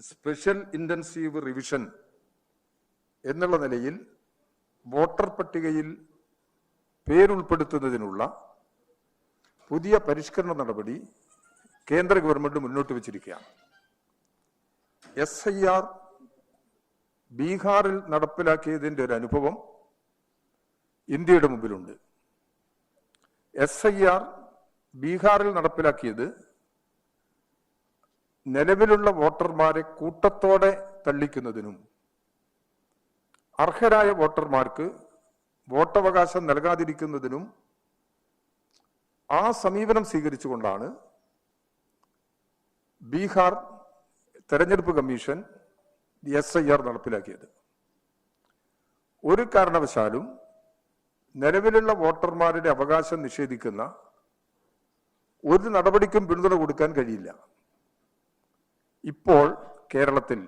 Special intensive revision എന്നുള്ള നിലയിൽ voter പട്ടികയിൽ പേരുൾപ്പെടുത്തുന്നതിനുള്ള പുതിയ പരിഷ്കരണ നടപടി കേന്ദ്ര ഗവൺമെന്റ് മുന്നോട്ട് വച്ചിരിക്കുകയാണ്. SIR ബീഹാറിൽ നടപ്പിലാക്കിയതിൻ്റെ ഒരു അനുഭവം ഇന്ത്യയുടെ മുമ്പിലുണ്ട്. SIR ബീഹാറിൽ നടപ്പിലാക്കിയത് നിലവിലുള്ള വോട്ടർമാരെ കൂട്ടത്തോടെ തള്ളിക്കുന്നതിനും അർഹരായ വോട്ടർമാർക്ക് വോട്ടവകാശം നൽകാതിരിക്കുന്നതിനും ആ സമീപനം സ്വീകരിച്ചുകൊണ്ടാണ് ബീഹാർ തെരഞ്ഞെടുപ്പ് കമ്മീഷൻ SIR നടപ്പിലാക്കിയത്. ഒരു കാരണവശാലും നിലവിലുള്ള വോട്ടർമാരുടെ അവകാശം നിഷേധിക്കുന്ന ഒരു നടപടിക്കും പിന്തുണ കൊടുക്കാൻ കഴിയില്ല. ഇപ്പോൾ കേരളത്തിൽ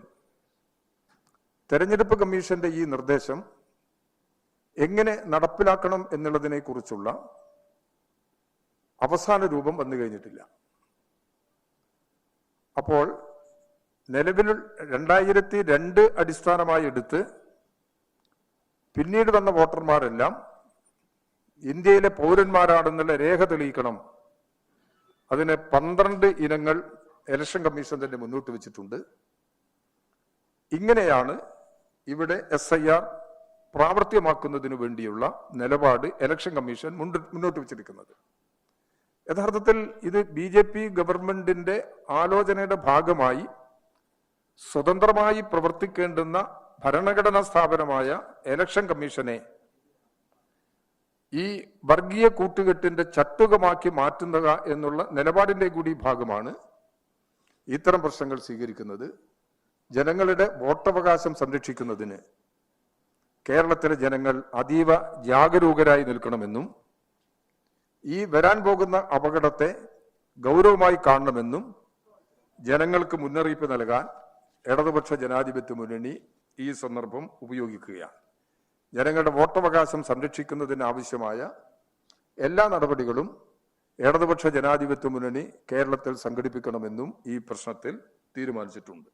തെരഞ്ഞെടുപ്പ് കമ്മീഷന്റെ ഈ നിർദ്ദേശം എങ്ങനെ നടപ്പിലാക്കണം എന്നുള്ളതിനെ കുറിച്ചുള്ള അവസാന രൂപം വന്നു കഴിഞ്ഞിട്ടില്ല. അപ്പോൾ നിലവിൽ 2002 അടിസ്ഥാനമായി എടുത്ത് പിന്നീട് വന്ന വോട്ടർമാരെല്ലാം ഇന്ത്യയിലെ പൗരന്മാരാണെന്നുള്ള രേഖ തെളിയിക്കണം. അതിന് 12 ഇനങ്ങൾ ഇലക്ഷൻ കമ്മീഷൻ തന്നെ മുന്നോട്ട് വെച്ചിട്ടുണ്ട്. ഇങ്ങനെയാണ് ഇവിടെ SIR പ്രാവർത്തികമാക്കുന്നതിന് വേണ്ടിയുള്ള നിലപാട് ഇലക്ഷൻ കമ്മീഷൻ മുന്നോട്ട് വെച്ചിരിക്കുന്നത്. യഥാർത്ഥത്തിൽ ഇത് BJP ഗവൺമെന്റിന്റെ ആലോചനയുടെ ഭാഗമായി സ്വതന്ത്രമായി പ്രവർത്തിക്കേണ്ടുന്ന ഭരണഘടനാ സ്ഥാപനമായ ഇലക്ഷൻ കമ്മീഷനെ ഈ വർഗീയ കൂട്ടുകെട്ടിന്റെ ചട്ടുകമാക്കി മാറ്റുക എന്നുള്ള നിലപാടിന്റെ കൂടി ഭാഗമാണ് ഇത്തരം പ്രശ്നങ്ങൾ സ്വീകരിക്കുന്നത്. ജനങ്ങളുടെ വോട്ടവകാശം സംരക്ഷിക്കുന്നതിന് കേരളത്തിലെ ജനങ്ങൾ അതീവ ജാഗരൂകരായി നിൽക്കണമെന്നും ഈ വരാൻ പോകുന്ന അപകടത്തെ ഗൗരവമായി കാണണമെന്നും ജനങ്ങൾക്ക് മുന്നറിയിപ്പ് നൽകാൻ ഇടതുപക്ഷ ജനാധിപത്യ മുന്നണി ഈ സന്ദർഭം ഉപയോഗിക്കുകയാണ്. ജനങ്ങളുടെ വോട്ടവകാശം സംരക്ഷിക്കുന്നതിന് ആവശ്യമായ എല്ലാ നടപടികളും ഇടതുപക്ഷ ജനാധിപത്യ മുന്നണി കേരളത്തിൽ സംഘടിപ്പിക്കണമെന്നും ഈ പ്രശ്നത്തിൽ തീരുമാനിച്ചിട്ടുണ്ട്.